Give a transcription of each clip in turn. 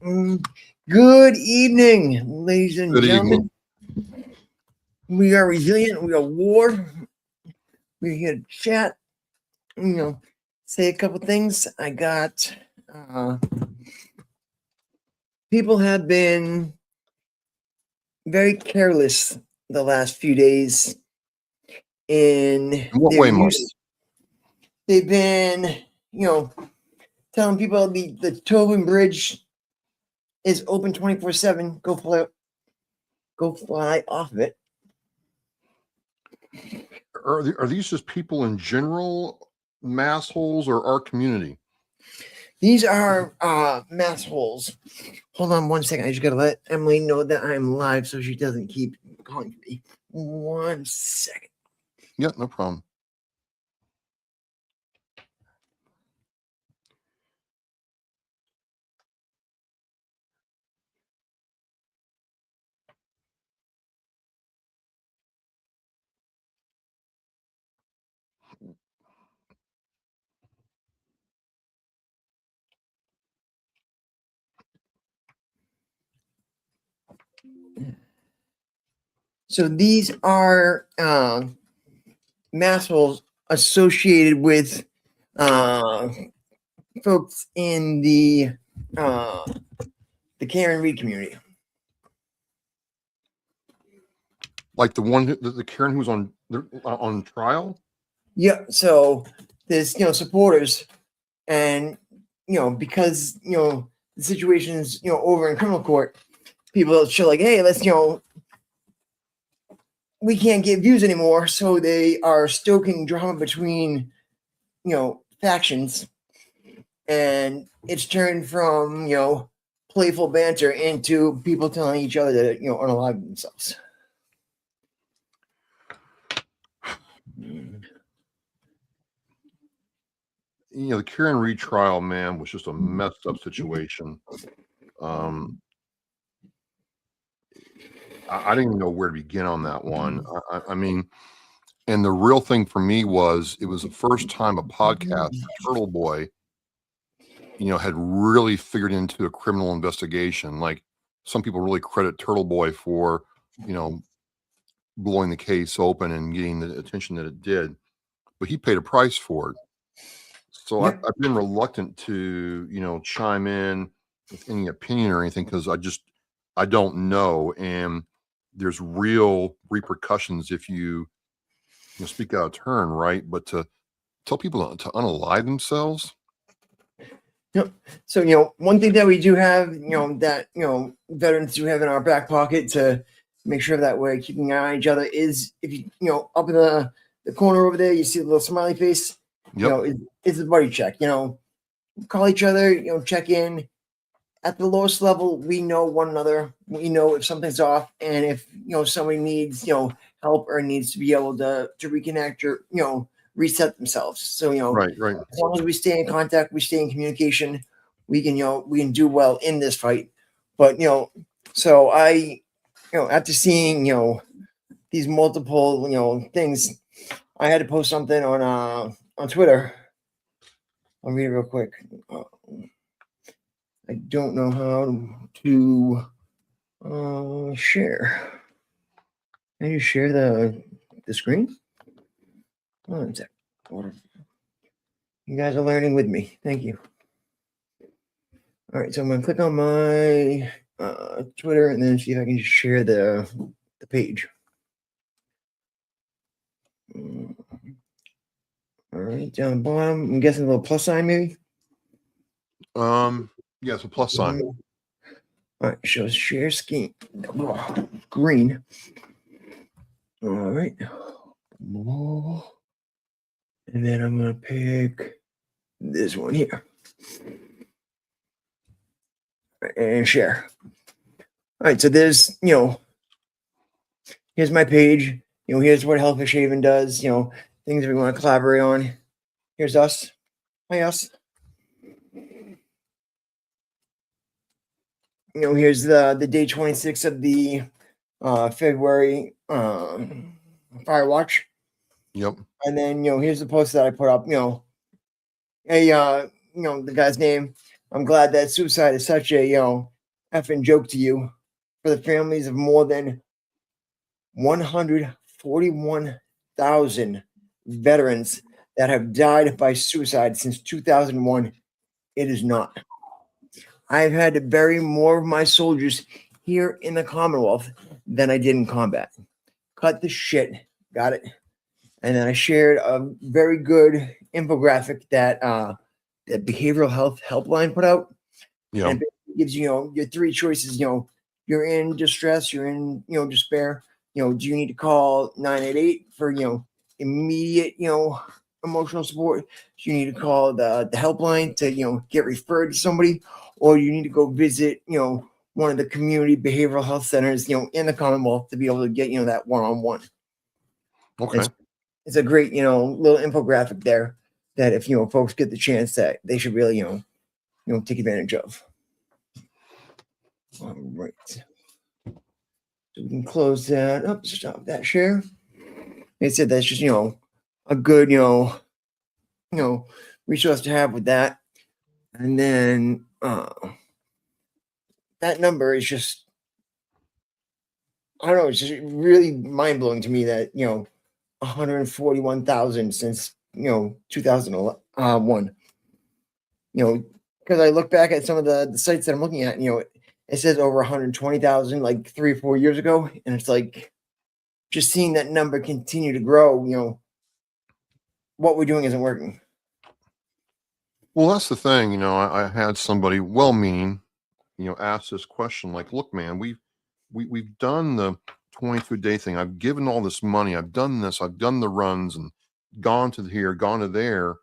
Mm, Good evening, ladies and Good gentlemen. evening. We are resilient. We are war. We're here to chat. Say a couple things. I got. People have been very careless the last few days in In what their way, Mark? use. They've been, telling people the Tobin Bridge is open 24/7. Go fly off of it. Are these just people in general, massholes, or our community? These are mass holes. Hold on 1 second. I just gotta let Emily know that I'm live so she doesn't keep calling for me. 1 second. Yeah, no problem. So these are mass holes associated with folks in the Karen Reed community. Like the Karen who's on trial. Yeah. So there's supporters, and because the situation is over in criminal court, people show like, hey, let's we can't get views anymore, so they are stoking drama between factions, and it's turned from playful banter into people telling each other that unalive themselves. The Karen Reed trial, man, was just a messed up situation. I didn't even know where to begin on that one. I mean, and the real thing for me was it was the first time a podcast, Turtle Boy, had really figured into a criminal investigation. Like some people really credit Turtle Boy for, blowing the case open and getting the attention that it did, but he paid a price for it. So Yep. I've been reluctant to, chime in with any opinion or anything because I don't know, and there's real repercussions if you speak out of turn, right? But to tell people to unalive themselves. Yep. So one thing that we do have, that veterans do have in our back pocket to make sure that we're keeping an eye on each other is if up in the corner over there you see the little smiley face. Yep. It's a buddy check. Call each other. Check in. At the lowest level, we know one another. We know if something's off, and if somebody needs help or needs to be able to reconnect or reset themselves. So Right. as long as we stay in contact, we stay in communication, we can do well in this fight. But so I after seeing these multiple things, I had to post something on Twitter. I'll read it real quick. I don't know how to share. Can you share the screen? One sec. You guys are learning with me. Thank you. All right, so I'm gonna click on my Twitter and then see if I can just share the page. All right, down the bottom, I'm guessing a little plus sign maybe. Yeah, it's a plus sign. All right, shows share scheme. Green. All right. And then I'm gonna pick this one here and share. All right, so there's here's my page. Here's what Hellfish Haven does. Things we want to collaborate on. Here's us. Hi, us. Here's the day 26 of the February Fire Watch. Yep. And then here's the post that I put up. The guy's name. I'm glad that suicide is such a, effing joke to you. For the families of more than 141,000 veterans that have died by suicide since 2001, it is not. I've had to bury more of my soldiers here in the Commonwealth than I did in combat. Cut the shit. Got it. And then I shared a very good infographic that the behavioral health helpline put out. Yeah. And it gives you, your three choices. You're in distress, you're in, despair. Do you need to call 988 for, immediate, emotional support? Do you need to call the helpline to, get referred to somebody? Or you need to go visit, one of the community behavioral health centers, in the Commonwealth to be able to get, that one-on-one. Okay. It's a great, little infographic there that if, folks get the chance that they should really, take advantage of. All right. So we can close that up, stop that share. They said that's just, a good, resource to have with that. And then that number is just, I don't know, it's just really mind blowing to me that, 141,000 since, 2001. Because I look back at some of the sites that I'm looking at, it says over 120,000 like 3 or 4 years ago. And it's like, just seeing that number continue to grow, what we're doing isn't working. Well, that's the thing. I had somebody well-meaning, ask this question, like, look, man, we've done the 22-day thing. I've given all this money. I've done this. I've done the runs and gone to here, gone to there.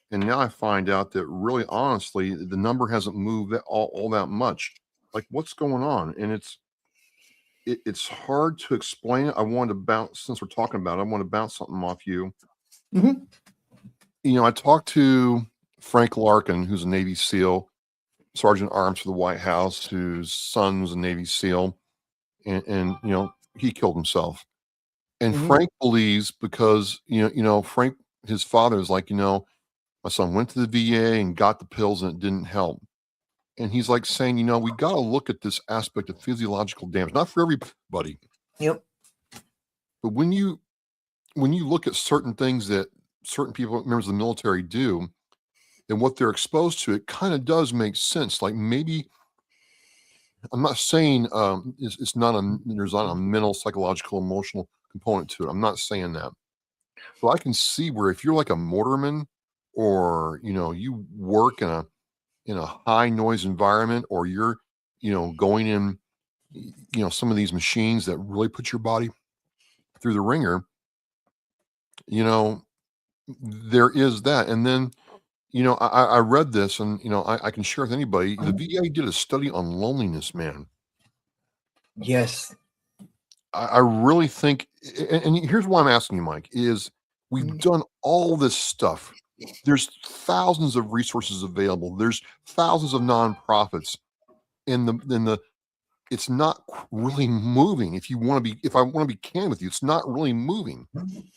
And now I find out that really, honestly, the number hasn't moved all that much. Like, what's going on? And it's hard to explain it. I wanted to bounce, since we're talking about it, I want to bounce something off you. Mm-hmm. I talked to Frank Larkin, who's a Navy SEAL, Sergeant Arms for the White House, whose son was a Navy SEAL, and he killed himself. And Mm-hmm. Frank believes, because Frank, his father is like, my son went to the VA and got the pills and it didn't help. And he's like saying, we got to look at this aspect of physiological damage, not for everybody. Yep. But when you look at certain things that certain people, members of the military, do, and what they're exposed to, it kind of does make sense. Like, maybe, I'm not saying it's not there's not a mental, psychological, emotional component to it. I'm not saying that. But I can see where if you're like a mortarman, or you work in a high noise environment, or you're going in some of these machines that really put your body through the ringer, there is that. And then I read this, and I can share with anybody. The VA did a study on loneliness, man. Yes. I really think, and here's why I'm asking you, Mike, is we've done all this stuff. There's thousands of resources available. There's thousands of nonprofits, and it's not really moving. If I want to be candid with you, it's not really moving,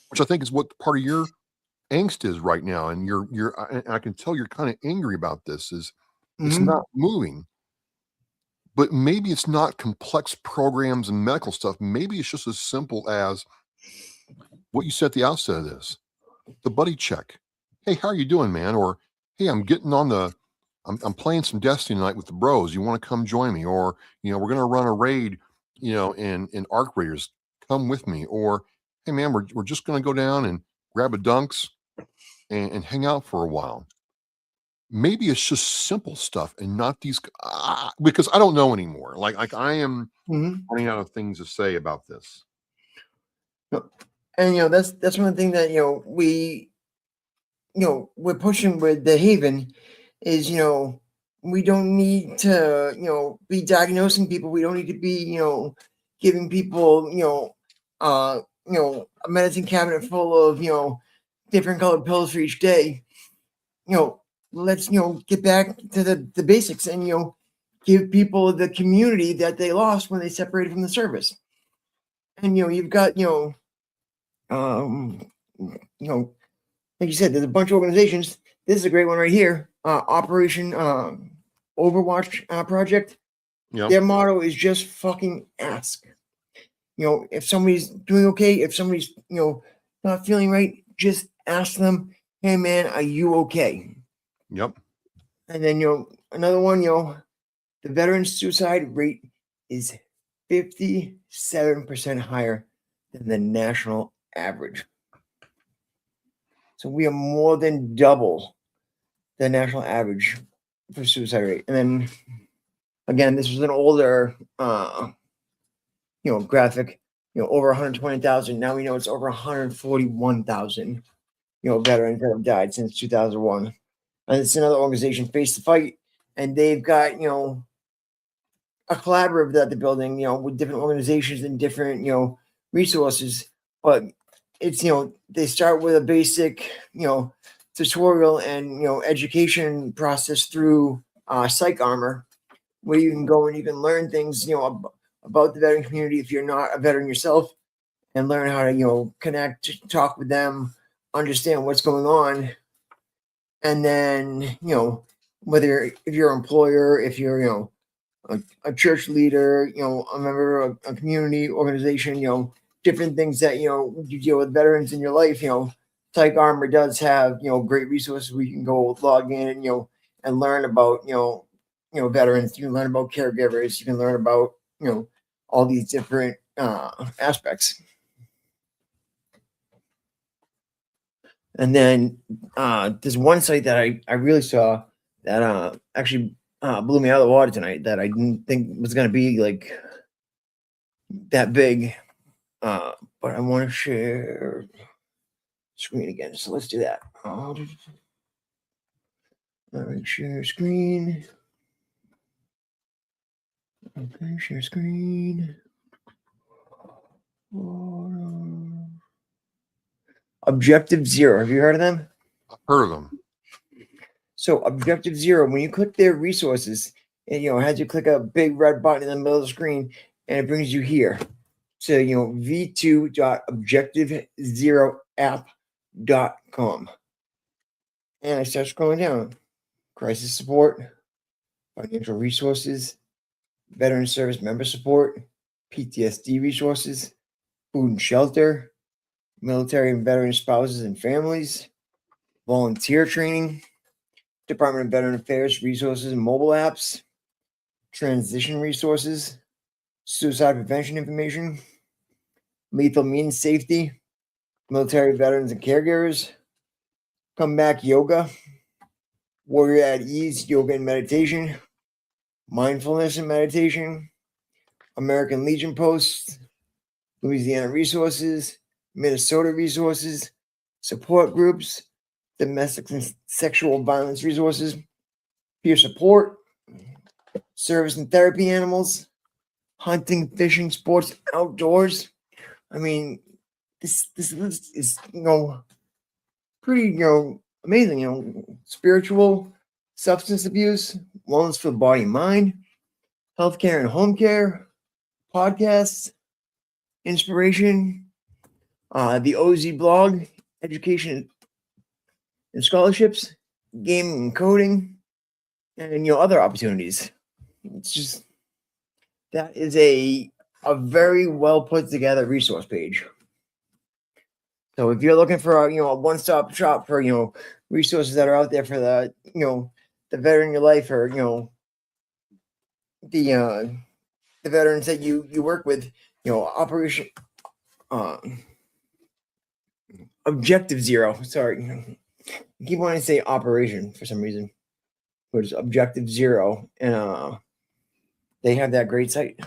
which I think is what part of your angst is right now. And and I can tell you're kind of angry about this. It's not moving. But maybe it's not complex programs and medical stuff. Maybe it's just as simple as what you said at the outset of this, the buddy check. Hey, how are you doing, man? Or, hey, I'm getting on I'm playing some Destiny tonight with the bros. You want to come join me? Or, we're going to run a raid, in Arc Raiders. Come with me. Or, hey, man, we're just going to go down and grab a dunks and hang out for a while. Maybe it's just simple stuff and not these, because I don't know anymore. Like I am running out of things to say about this. And that's one thing that we're pushing with the Haven is we don't need to be diagnosing people. We don't need to be giving people a medicine cabinet full of different colored pills for each day. Let's get back to the basics and give people the community that they lost when they separated from the service. And you've got like you said, there's a bunch of organizations. This is a great one right here. Operation Overwatch project, Yep. their motto is just fucking ask. If somebody's doing okay, if somebody's, not feeling right, just ask them, hey man, are you okay? Yep. And then, another one, the veteran suicide rate is 57% higher than the national average. So we are more than double the national average for suicide rate. And then again, this was an older graphic, over 120,000. Now we know it's over 141,000, veterans that have died since 2001. And it's another organization, Face the Fight, and they've got, a collaborative that they're building, with different organizations and different, resources. But it's, they start with a basic, tutorial and, education process through Psych Armor, where you can go and you can learn things, about the veteran community if you're not a veteran yourself, and learn how to, connect, talk with them, understand what's going on. And then, whether if you're an employer, if you're, a church leader, a member of a community organization, different things that, you deal with veterans in your life, Psych Armor does have, great resources where you can go log in and, and learn about, veterans. You can learn about caregivers. You can learn about, all these different aspects. And then there's one site that I really saw that actually blew me out of the water tonight, that I didn't think was going to be like that big. But I want to share screen again. So let's do that. All right, share screen. Okay, share screen. Objective Zero. Have you heard of them? I've heard of them. So Objective Zero, when you click their resources, and it has you click a big red button in the middle of the screen, and it brings you here to v2.objectivezeroapp.com. And I start scrolling down. Crisis support, financial resources, veteran service member support, PTSD resources, food and shelter, military and veteran spouses and families, volunteer training, Department of Veteran Affairs resources and mobile apps, transition resources, suicide prevention information, lethal means safety, military veterans and caregivers, comeback yoga, warrior at ease yoga and meditation, mindfulness and meditation, American Legion posts, Louisiana resources, Minnesota resources, support groups, domestic and sexual violence resources, peer support, service and therapy animals, hunting, fishing, sports, outdoors. I mean, this list is pretty amazing. Spiritual, substance abuse, wellness for the body and mind, healthcare and home care, podcasts, inspiration, the OZ blog, education and scholarships, gaming and coding, and other opportunities. It's just, that is a very well put together resource page. So if you're looking for a one-stop shop for resources that are out there for the the veteran in your life, or the veterans that you work with, Operation Objective Zero. Sorry, I keep wanting to say Operation for some reason, but it's Objective Zero, and they have that great site.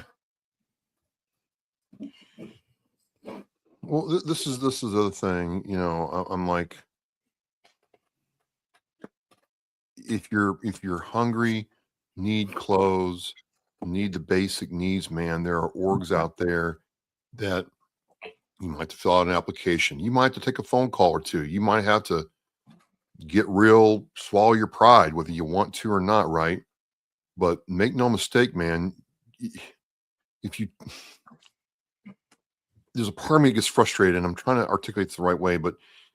Well, this is the other thing. I'm like, if you're hungry, need clothes, need the basic needs, man, there are orgs out there that you might have to fill out an application. You might have to take a phone call or two. You might have to get real, swallow your pride, whether you want to or not, right? But make no mistake, man, if you there's a part of me that gets frustrated, and I'm trying to articulate this the right way, but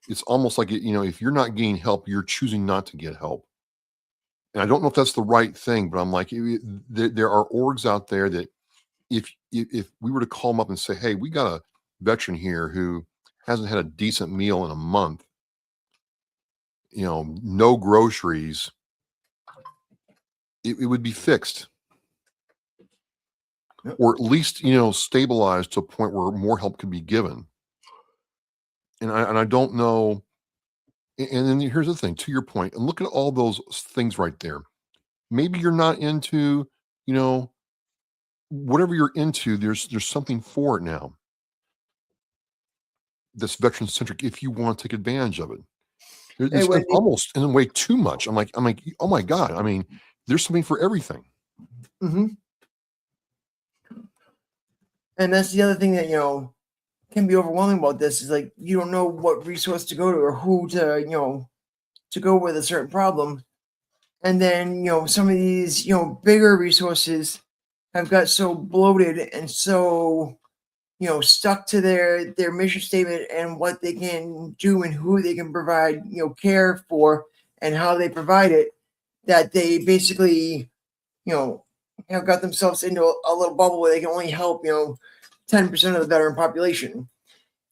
it's almost like if you're not getting help, you're choosing not to get help. And I don't know if that's the right thing, but I'm like, there are orgs out there that if we were to call them up and say, hey, we got a veteran here who hasn't had a decent meal in a month, no groceries, it would be fixed. Yep. Or at least, stabilized to a point where more help could be given. And I don't know. And then here's the thing, to your point, and look at all those things right there. Maybe you're not into, whatever you're into, there's something for it now that's veteran centric if you want to take advantage of it. Hey, It's Wendy. almost in a way too much. I'm like, oh my God. I mean, there's something for everything. Mm-hmm. And that's the other thing that, can be overwhelming about this is like, you don't know what resource to go to or who to, to go with a certain problem. And then, some of these, bigger resources have got so bloated and so, stuck to their mission statement and what they can do and who they can provide, care for and how they provide it, that they basically, have got themselves into a little bubble where they can only help, 10% of the veteran population.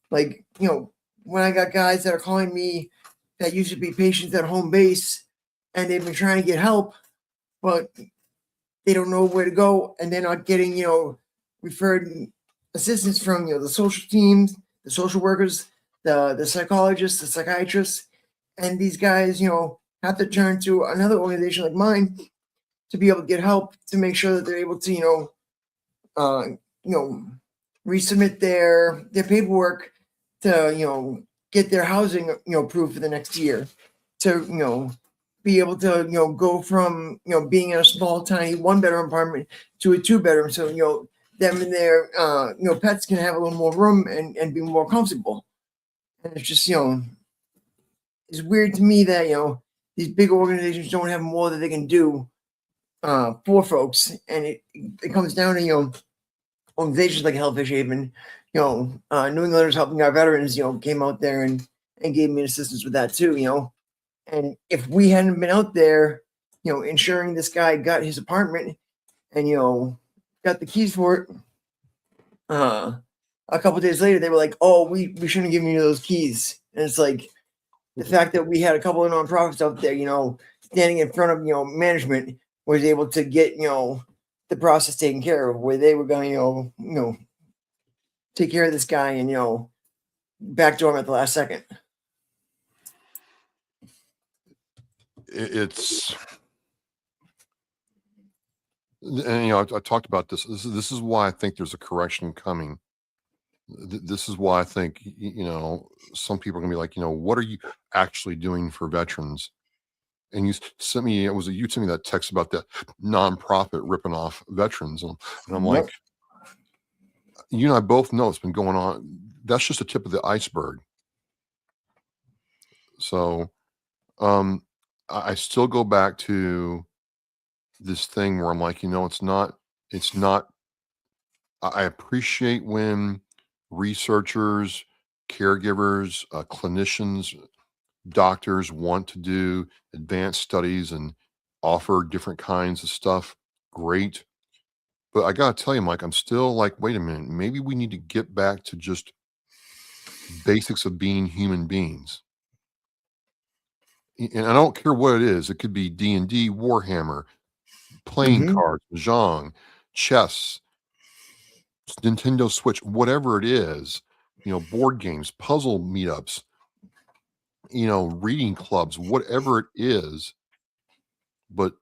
Like, when I got guys that are calling me that used to be patients at home base and they've been trying to get help, but they don't know where to go and they're not getting, referred assistance from, the social teams, the social workers, the psychologists, the psychiatrists. And these guys, have to turn to another organization like mine to be able to get help to make sure that they're able to, uh, you know, resubmit their paperwork to, get their housing, approved for the next year, to, be able to, go from, being in a small, tiny 1-bedroom apartment to a 2-bedroom. So, them and their, pets can have a little more room and be more comfortable. And it's just, it's weird to me that, these big organizations don't have more that they can do for folks. And it comes down to, organizations like Hellfish Haven, New Englanders Helping Our Veterans, came out there and gave me assistance with that too, And if we hadn't been out there, ensuring this guy got his apartment and, got the keys for it, a couple days later, they were like, oh, we shouldn't have given you those keys. And it's like the fact that we had a couple of nonprofits out there, standing in front of, management was able to get, the process taken care of where they were going, take care of this guy and, backdoor him at the last second. It's, and I talked about this. This is why I think there's a correction coming. This is why I think some people are gonna be like, what are you actually doing for veterans? And you sent me, you sent me that text about that nonprofit ripping off veterans, and I'm Yep. like, you and I both know it's been going on. That's just the tip of the iceberg. So, I still go back to this thing where I'm like, it's not. I appreciate when researchers, caregivers, clinicians, doctors want to do advanced studies and offer different kinds of stuff. Great. But I got to tell you, Mike, I'm still like, wait a minute, maybe we need to get back to just basics of being human beings. And I don't care what it is. It could be D&D, Warhammer, playing cards, Mahjong, chess, Nintendo Switch, whatever it is, board games, puzzle meetups, reading clubs, whatever it is. But,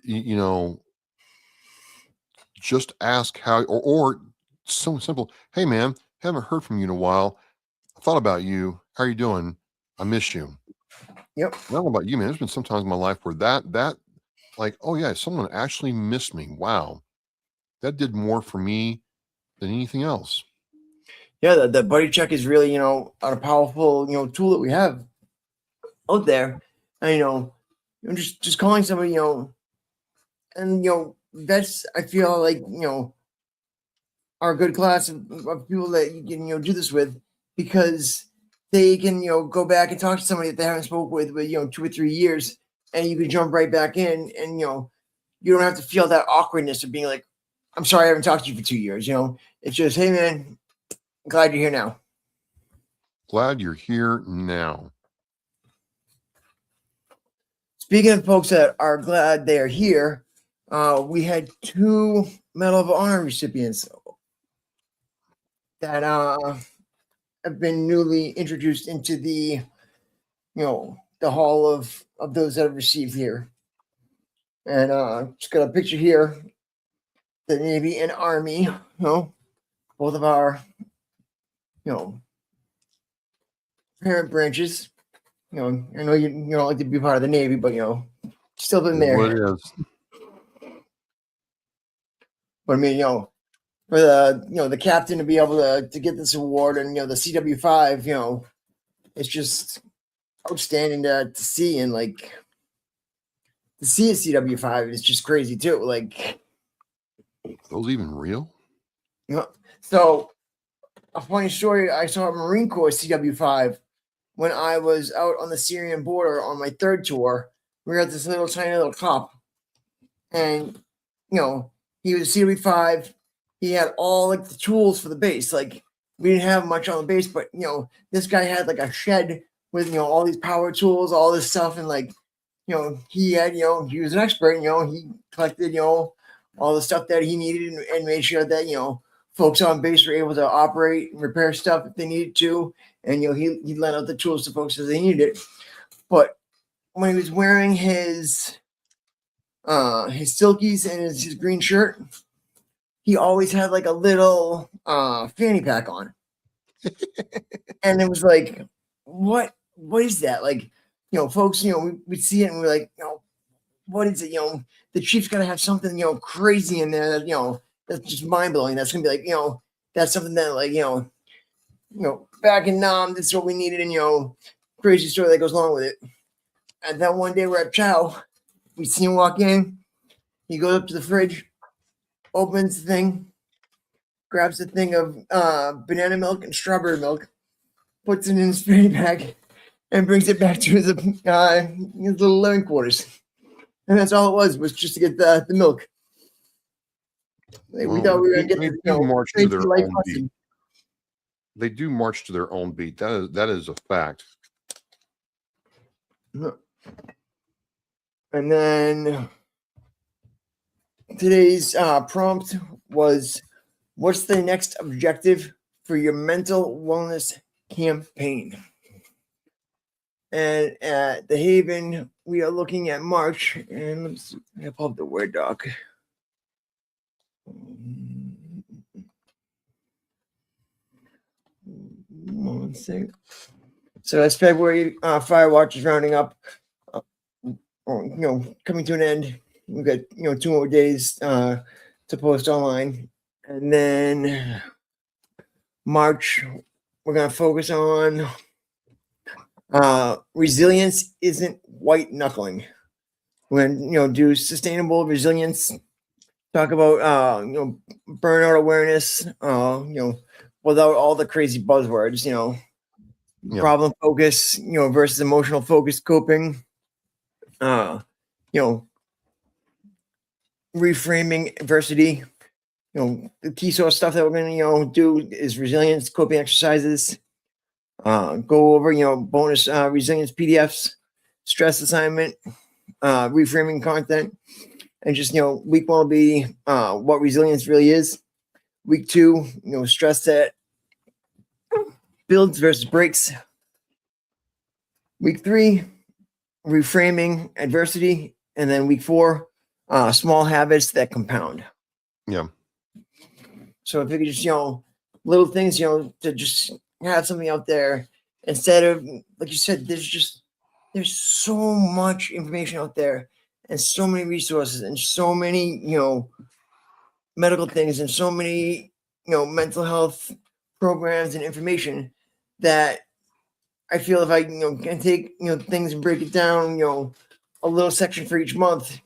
just ask how, or so simple. Hey, man, haven't heard from you in a while. I thought about you. How are you doing? I miss you. Yep. I don't know about you, man. There's been some times in my life where that, like, oh yeah, someone actually missed me. Wow. That did more for me than anything else. Yeah, the buddy check is really, a powerful, tool that we have out there. And, just calling somebody, and, that's, I feel like, are a good class of people that you can, do this with, because they can, go back and talk to somebody that they haven't spoke with, 2 or 3 years, and you can jump right back in and, you don't have to feel that awkwardness of being like, I'm sorry I haven't talked to you for 2 years. It's just, hey man, glad you're here now. Glad you're here now. Speaking of folks that are glad they're here, we had 2 Medal of Honor recipients that have been newly introduced into the hall of those that have received here. And just got a picture here, the Navy and Army, both of our, parent branches. I know you don't like to be part of the Navy, but still been there. What is? But I mean, for the captain to be able to get this award, and the CW5, it's just outstanding to see, and like to see a CW5 is just crazy too. Like, those even real? So a funny story: I saw a Marine Corps CW5 when I was out on the Syrian border on my 3rd tour. We were at this little tiny little cop, and he was a CW5. He had all like the tools for the base. Like, we didn't have much on the base, but this guy had like a shed with all these power tools, all this stuff, and like he had he was an expert. He collected all the stuff that he needed, and made sure that folks on base were able to operate and repair stuff if they needed to, and he lent out the tools to folks as they needed it. But when he was wearing his silkies and his green shirt, he always had like a little fanny pack on. And it was like, what is that? Like, folks, we'd see it and we're like, what is it? The chief's got to have something, crazy in there that, that's just mind blowing. That's going to be like, that's something that like, back in Nam, this is what we needed. And, crazy story that goes along with it. And then one day we're at Chow, we see him walk in, he goes up to the fridge, opens the thing, grabs the thing of banana milk and strawberry milk, puts it in his fanny pack, and brings it back to his little living quarters. And that's all it was just to get the milk. We thought we were going to get march to their life own lesson. beat. They do march to their own beat. That is a fact. And then today's prompt was, what's the next objective for your mental wellness campaign? And at the Haven, we are looking at March. And let me see, I pull up the Word doc. One second. So that's February. Firewatch is rounding up. Coming to an end. We've got 2 more days to post online, and then March we're gonna focus on resilience isn't white knuckling. We're gonna do sustainable resilience. Talk about burnout awareness. Without all the crazy buzzwords. Problem focus. Versus emotional focus coping. Reframing adversity. The key sort of stuff that we're going to do is resilience coping exercises. Go over bonus resilience PDFs, stress assignment, reframing content, and just week 1 will be what resilience really is. Week 2, stress that builds versus breaks. Week 3, reframing adversity, and then week 4, small habits that compound. Yeah. So if you could just little things to just have something out there instead of, like you said, there's so much information out there and so many resources and so many medical things and so many mental health programs and information that I feel if I can take things and break it down a little section for each month,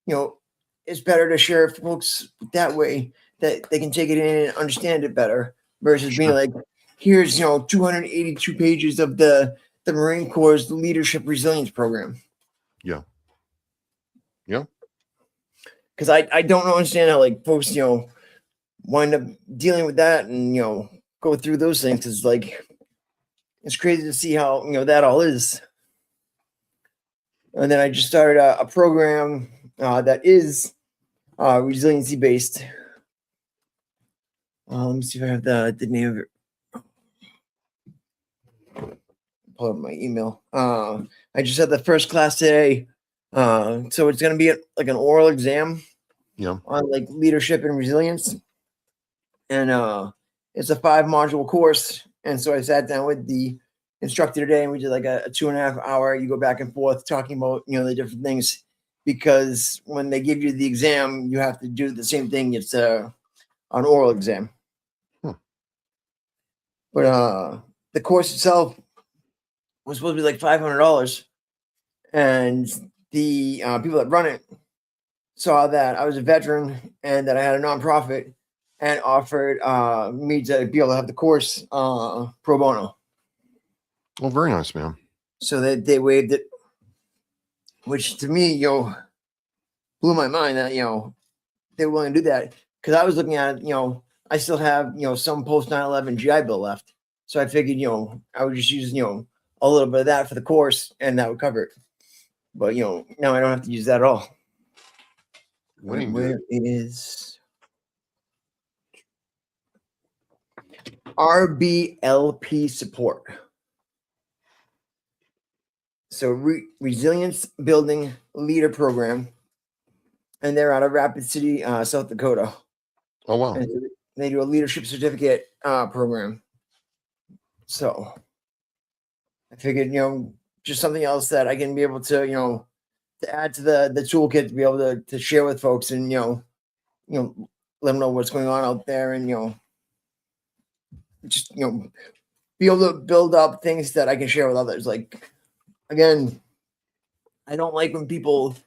it's better to share with folks that way that they can take it in and understand it better versus being like, here's 282 pages of the Marine Corps Leadership Resilience Program. Yeah. because I don't understand how like folks wind up dealing with that and go through those things. It's like it's crazy to see how that all is. And then I just started a program that is resiliency based. Let me see if I have the name of it. Pull up my email. I just had the first class today. So it's going to be like an oral exam on like leadership and resilience. And it's a 5-module course. And so I sat down with the instructor today and we did like a 2.5 hour, you go back and forth talking about, the different things, because when they give you the exam, you have to do the same thing. It's an oral exam. But the course itself was supposed to be like $500. And the people that run it saw that I was a veteran and that I had a nonprofit and offered me to be able to have the course pro bono. Well, very nice, man. So they waived it, which to me, blew my mind that, they were willing to do that. Because I was looking at it, I still have, some post 9/11 GI Bill left. So I figured, I would just use, a little bit of that for the course and that would cover it. But, now I don't have to use that at all. Where is RBLP support? So Resilience Building Leader Program. And they're out of Rapid City, South Dakota. Oh, wow. And they do a leadership certificate program. So I figured, just something else that I can be able to, to add to the toolkit to be able to share with folks and, let them know what's going on out there and, just, be able to build up things that I can share with others. Like, again, I don't like when people,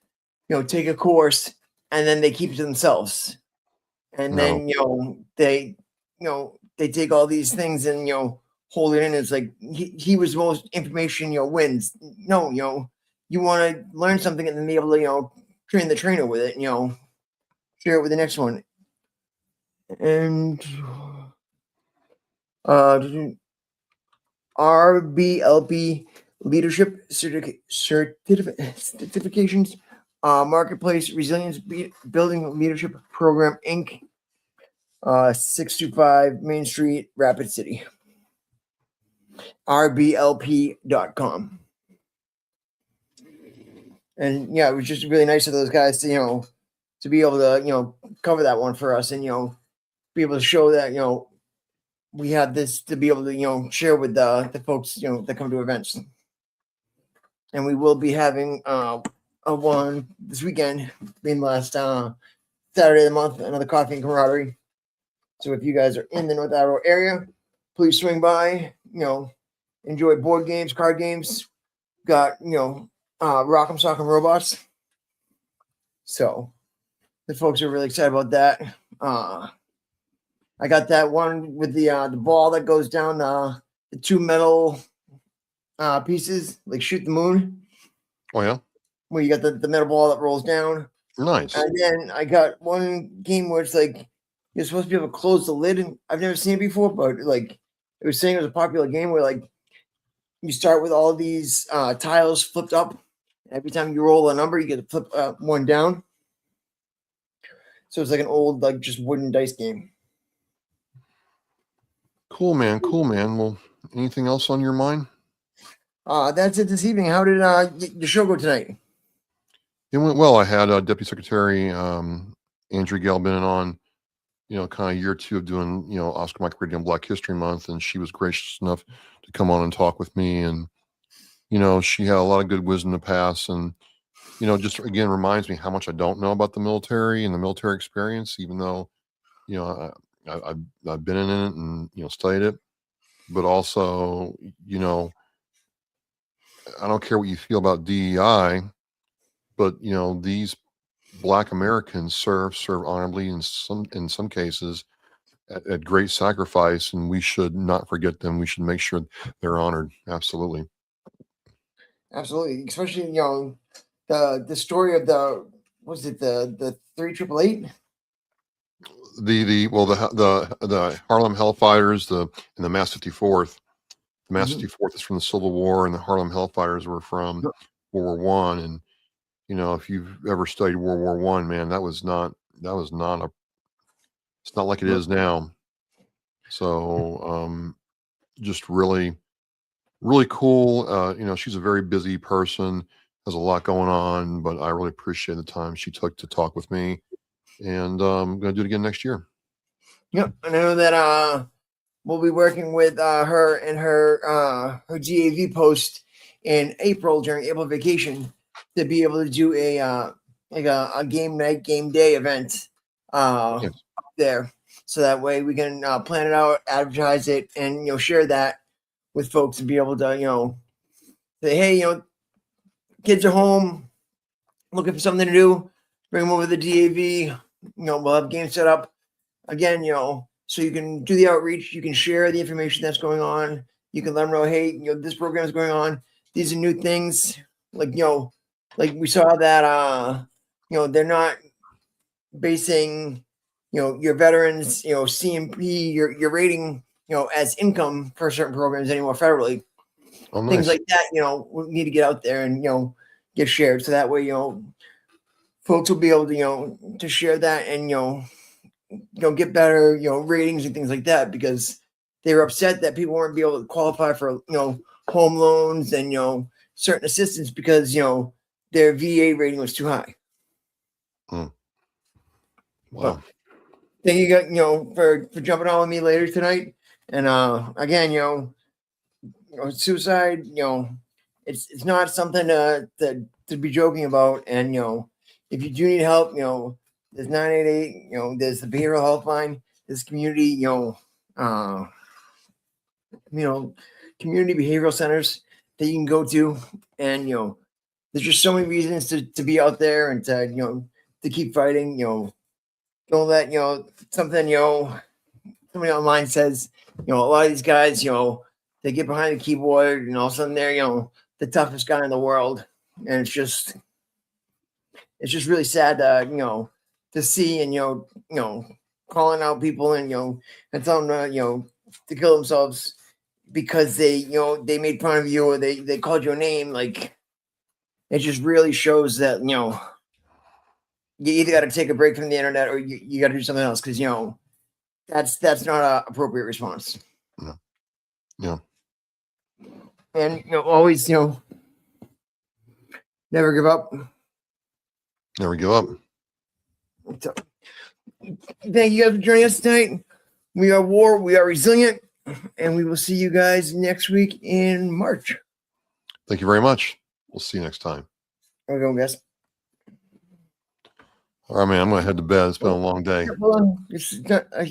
take a course and then they keep it to themselves. And then, they take all these things and, hold it in. It's like, he was the most information, wins. No, you want to learn something and then be able to, train the trainer with it, share it with the next one. And RBLP leadership certifications, Marketplace Resilience Building Leadership Program, Inc., 625 Main Street, Rapid City. RBLP.com. And yeah, it was just really nice of those guys to, to be able to, cover that one for us and, be able to show that, we had this to be able to, share with the folks, that come to events. And we will be having a one this weekend, being last Saturday of the month, another coffee and camaraderie. So if you guys are in the North Attleboro area, please swing by, enjoy board games, card games. Got, Rock'em Sock'em Robots. So the folks are really excited about that. I got that one with the ball that goes down the 2 metal pieces, like Shoot the Moon. Oh, yeah? Where you got the metal ball that rolls down. Nice. And then I got one game where it's like you're supposed to be able to close the lid. And I've never seen it before, but like it was saying it was a popular game where like you start with all these tiles flipped up. Every time you roll a number, you get to flip one down. So it's like an old, like just wooden dice game. Cool, man. Cool, man. Well, anything else on your mind? That's it this evening. How did your show go tonight? It went well. I had Deputy Secretary Andrew Gelbin on, kind of year 2 of doing, Oscar Mike Radio and Black History Month, and she was gracious enough to come on and talk with me. And, she had a lot of good wisdom to pass. And, just again reminds me how much I don't know about the military and the military experience, even though, I've been in it and, studied it. But also, I don't care what you feel about DEI, but, these Black Americans serve honorably in some cases at great sacrifice, and we should not forget them. We should make sure they're honored. Absolutely. Especially, the story of was it the 3888? The Harlem Hellfighters, and the Mass 54th. The Mass Mhm. 54th is from the Civil War, and the Harlem Hellfighters were from Yep. World War One. And if you've ever studied World War One, man, that was not it's not like it Yep. is now. So just really, really cool. She's a very busy person, has a lot going on, but I really appreciate the time she took to talk with me. And I'm going to do it again next year. Yep. I know that we'll be working with her and her GAV post in April during April vacation to be able to do a like a game night, game day event Yes. up there. So that way we can plan it out, advertise it, and share that with folks and be able to say, hey, kids are home, looking for something to do, bring them over to the DAV. We'll have games set up again. So you can do the outreach, you can share the information that's going on. You can let them know, hey, this program is going on. These are new things. Like like we saw that they're not basing your veterans CMP your rating as income for certain programs anymore federally. Oh, Things nice. like that we need to get out there and get shared, so that way folks will be able to share that and get better ratings and things like that, because they were upset that people weren't be able to qualify for home loans and certain assistance because their VA rating was too high. Wow. But thank you for jumping on with me later tonight. And again, suicide, it's not something to be joking about. And if you do need help, there's 988. There's the behavioral health line. There's community, community behavioral centers that you can go to, and there's just so many reasons to be out there and to keep fighting. Don't let something somebody online says a lot of these guys they get behind the keyboard and all of a sudden they're the toughest guy in the world, and it's just really sad to see, and calling out people and and telling them to kill themselves because they they made fun of you or they called you a name. Like, it just really shows that you either got to take a break from the internet or you got to do something else, because that's not an appropriate response. Yeah. And always never give up. Never give up. So, thank you guys for joining us tonight. We are WAR, we are resilient, and we will see you guys next week in March. Thank you very much. We'll see you next time. There we go, guys. All right, man. I'm going to head to bed. It's been a long day. Hold on. I